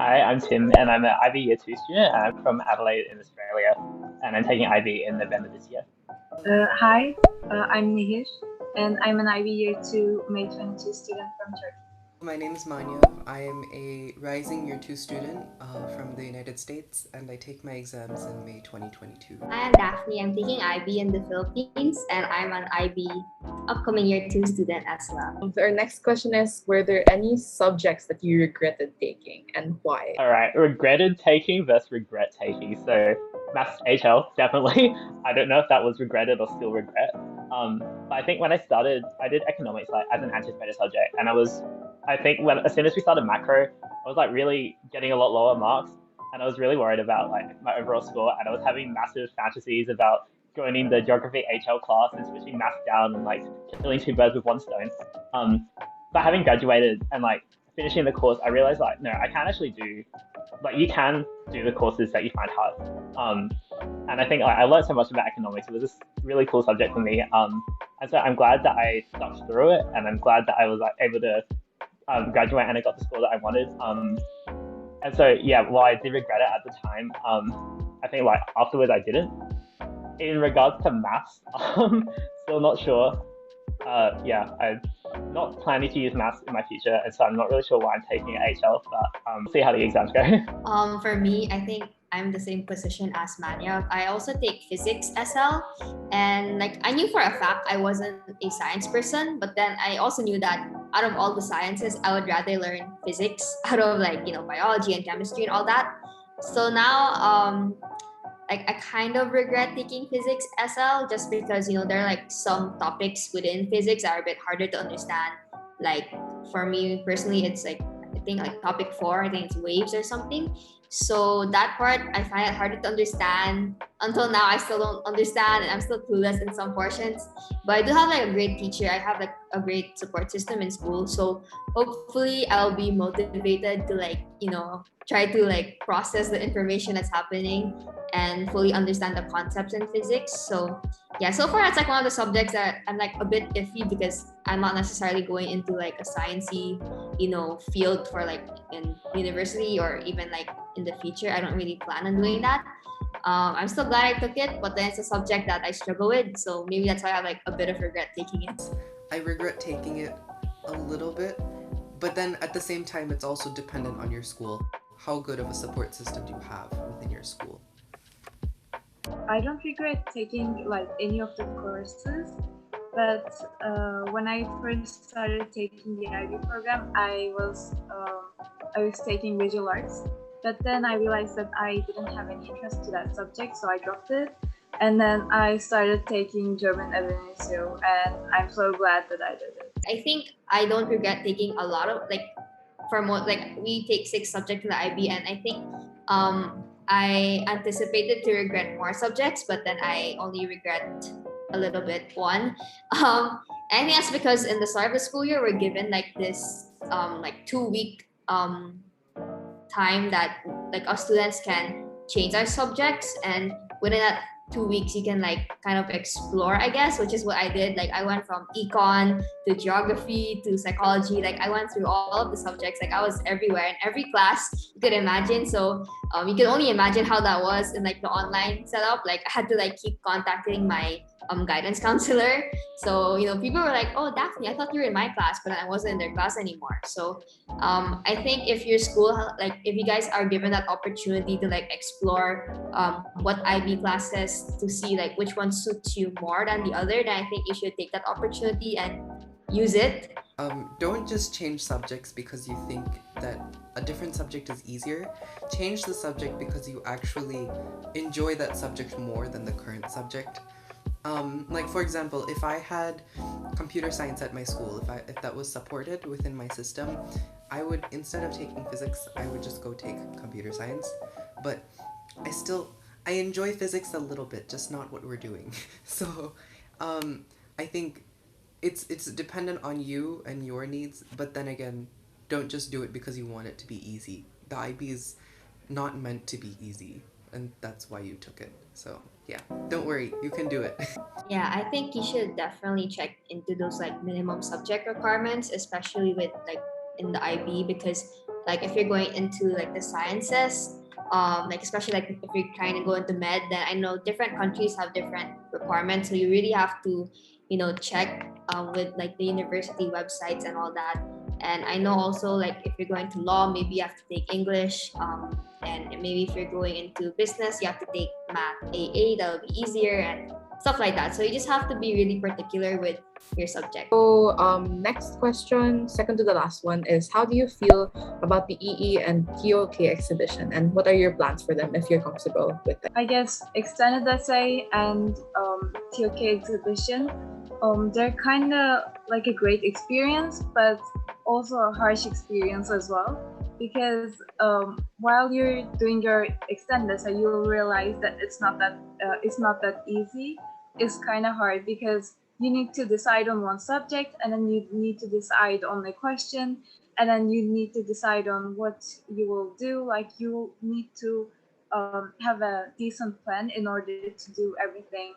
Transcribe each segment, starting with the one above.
Hi, I'm Tim, and I'm an IB Year 2 student, and I'm from Adelaide in Australia, and I'm taking IB in November this year. Hi, I'm Nehir, and I'm an IB Year 2 May 22 student from Turkey. My name is Maanyav. I am a rising Year 2 student from the United States, and I take my exams in May 2022. I am Daphne. I'm taking IB in the Philippines, and I'm an IB upcoming Year 2 student as well. So our next question is, were there any subjects that you regretted taking and why? All right, regretted taking versus regret taking. So, Maths HL, definitely. I don't know if that was regretted or still regret. But I think when I started, I did economics like as an anticipated subject, and I think as soon as we started macro, I was like really getting a lot lower marks, and I was really worried about like my overall score, and I was having massive fantasies about joining the geography HL class and switching maths down and like killing two birds with one stone. But having graduated and like finishing the course, I realized like no, I can actually do like you can do the courses that you find hard. And I think like, I learned so much about economics. It was just a really cool subject for me. And so I'm glad that I stuck through it, and I'm glad that I was like able to graduate and I got the score that I wanted. And so yeah, while I did regret it at the time, I think like afterwards I didn't. In regards to maths, still not sure. Yeah, I'm not planning to use maths in my future, and so I'm not really sure why I'm taking an HL, but see how the exams go. For me, I think I'm the same position as Maanyav. I also take physics SL, and like I knew for a fact I wasn't a science person, but then I also knew that out of all the sciences, I would rather learn physics out of like biology and chemistry and all that. So now like I kind of regret taking physics SL just because there are like some topics within physics that are a bit harder to understand. Like for me personally, it's like I think like topic 4, I think it's waves or something. So that part I find it harder to understand. Until now, I still don't understand, and I'm still clueless in some portions. But I do have like a great teacher. I have like a great support system in school. So hopefully, I'll be motivated to like try to like process the information that's happening and fully understand the concepts in physics. So yeah, so far it's like one of the subjects that I'm like a bit iffy because I'm not necessarily going into like a sciencey, field for like in university or even like in the future. I don't really plan on doing that. I'm still glad I took it, but then it's a subject that I struggle with. So maybe that's why I have like a bit of regret taking it. I regret taking it a little bit, but then at the same time, it's also dependent on your school. How good of a support system do you have within your school? I don't regret taking like any of the courses, but when I first started taking the IB program, I was taking visual arts, but then I realized that I didn't have any interest to that subject, so I dropped it. And then I started taking German as an issue, and I'm so glad that I did it. I think I don't regret taking a lot of like we take 6 subjects in the IB, and I think I anticipated to regret more subjects, but then I only regret a little bit one. I think that's because in the start of the school year we're given like this like 2-week time that like our students can change our subjects, and within that 2 weeks you can like kind of explore, I guess, which is what I did. Like I went from econ to geography to psychology. Like I went through all of the subjects. Like I was everywhere in every class you could imagine. So you can only imagine how that was in like the online setup. Like I had to like keep contacting my guidance counselor. So people were like, "Oh, Daphne, I thought you were in my class," but I wasn't in their class anymore. So I think if your school, like if you guys are given that opportunity to like explore what IB classes to see like which one suits you more than the other, then I think you should take that opportunity and use it. Don't just change subjects because you think that a different subject is easier. Change the subject because you actually enjoy that subject more than the current subject. Like for example, if I had computer science at my school, if that was supported within my system, I would, instead of taking physics, I would just go take computer science. But I enjoy physics a little bit, just not what we're doing. So I think it's dependent on you and your needs, but then again, don't just do it because you want it to be easy. The IB is not meant to be easy, and that's why you took it. So yeah, don't worry, you can do it. Yeah, I think you should definitely check into those like minimum subject requirements, especially with like in the IB, because Like if you're going into like the sciences, like especially like if you're trying to go into med, then I know different countries have different requirements, so you really have to, check with like the university websites and all that. And I know also like if you're going to law, maybe you have to take English, and maybe if you're going into business, you have to take math AA, that'll be easier and stuff like that. So you just have to be really particular with your subject. So next question, second to the last one, is how do you feel about the EE and TOK exhibition, and what are your plans for them if you're comfortable with them? I guess extended essay and TOK exhibition, they're kind of like a great experience, but also a harsh experience as well. Because while you're doing your extended essay, you'll realize that it's not that easy. It's kind of hard because you need to decide on one subject, and then you need to decide on a question, and then you need to decide on what you will do. Like you need to have a decent plan in order to do everything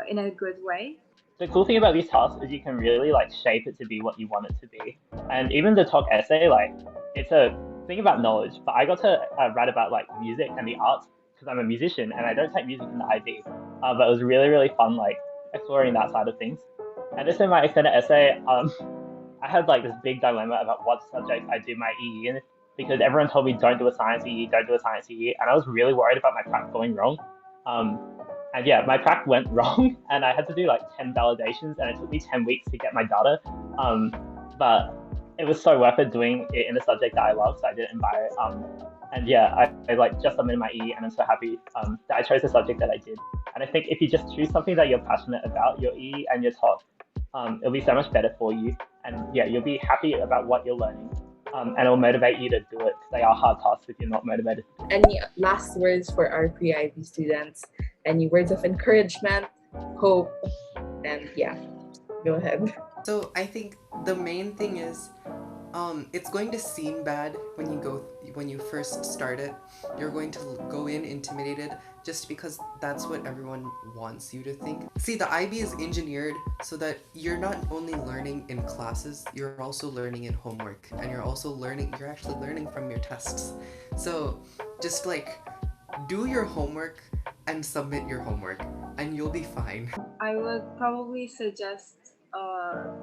in a good way. The cool thing about these tasks is you can really like shape it to be what you want it to be. And even the talk essay, like it's a thing about knowledge, but I got to write about like music and the arts because I'm a musician and I don't take music in the IB. But it was really, really fun like exploring that side of things. And this in my extended essay, I had like this big dilemma about what subject I do my EE in because everyone told me don't do a science EE, don't do a science EE, and I was really worried about my prac going wrong. And yeah, my prac went wrong, and I had to do like 10 validations, and it took me 10 weeks to get my data. But it was so worth it doing it in a subject that I love, so I did it in bio. And yeah, I like just submitted my EE, and I'm so happy that I chose the subject that I did. And I think if you just choose something that you're passionate about, your EE and your talk, it'll be so much better for you. And yeah, you'll be happy about what you're learning. And it'll motivate you to do it because they are hard tasks if you're not motivated. Any last words for our pre-IB students? Any words of encouragement, hope, and yeah, go ahead. So I think the main thing is, it's going to seem bad when you first start it. You're going to go in intimidated just because that's what everyone wants you to think. See, the IB is engineered so that you're not only learning in classes, you're also learning in homework, and you're actually learning from your tests. So just like do your homework and submit your homework and you'll be fine. I would probably suggest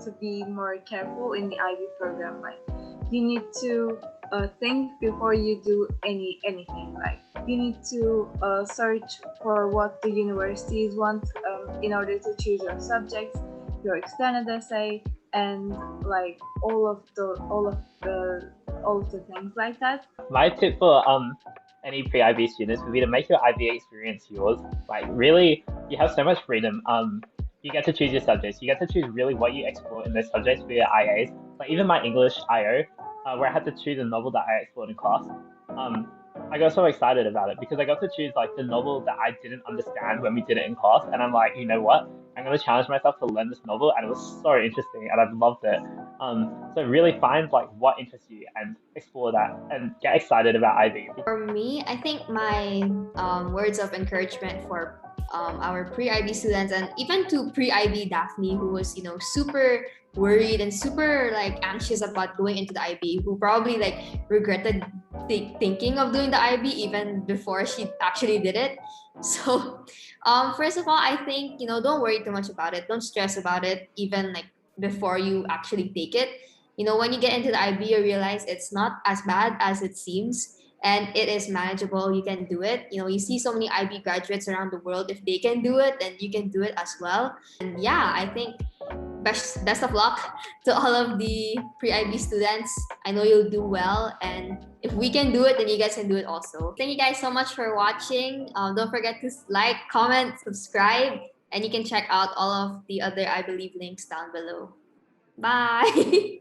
to be more careful in the IB program. Like you need to think before you do anything. Like you need to search for what the universities want in order to choose your subjects, your extended essay, and like all of the things like that. My tip for any pre-IB students would be to make your IB experience yours. Like really, you have so much freedom. You get to choose your subjects. You get to choose really what you explore in those subjects for your IAs. Like even my English IO, where I had to choose a novel that I explored in class. I got so excited about it because I got to choose like the novel that I didn't understand when we did it in class, and I'm like, you know what? I'm going to challenge myself to learn this novel, and it was so interesting, and I've loved it. So really find like what interests you and explore that, and get excited about IB. For me, I think my words of encouragement for our pre-IB students, and even to pre-IB Daphne, who was super worried and super like anxious about going into the IB, who probably like regretted thinking of doing the IB even before she actually did it. So first of all, I think don't worry too much about it, don't stress about it even like before you actually take it. When you get into the IB, you realize it's not as bad as it seems, and it is manageable. You can do it. You see so many IB graduates around the world. If they can do it, then you can do it as well. And yeah, I think best of luck to all of the pre-IB students. I know you'll do well, and if we can do it, then you guys can do it also. Thank you guys so much for watching. Don't forget to like, comment, subscribe, and you can check out all of the other IBlieve links down below. Bye.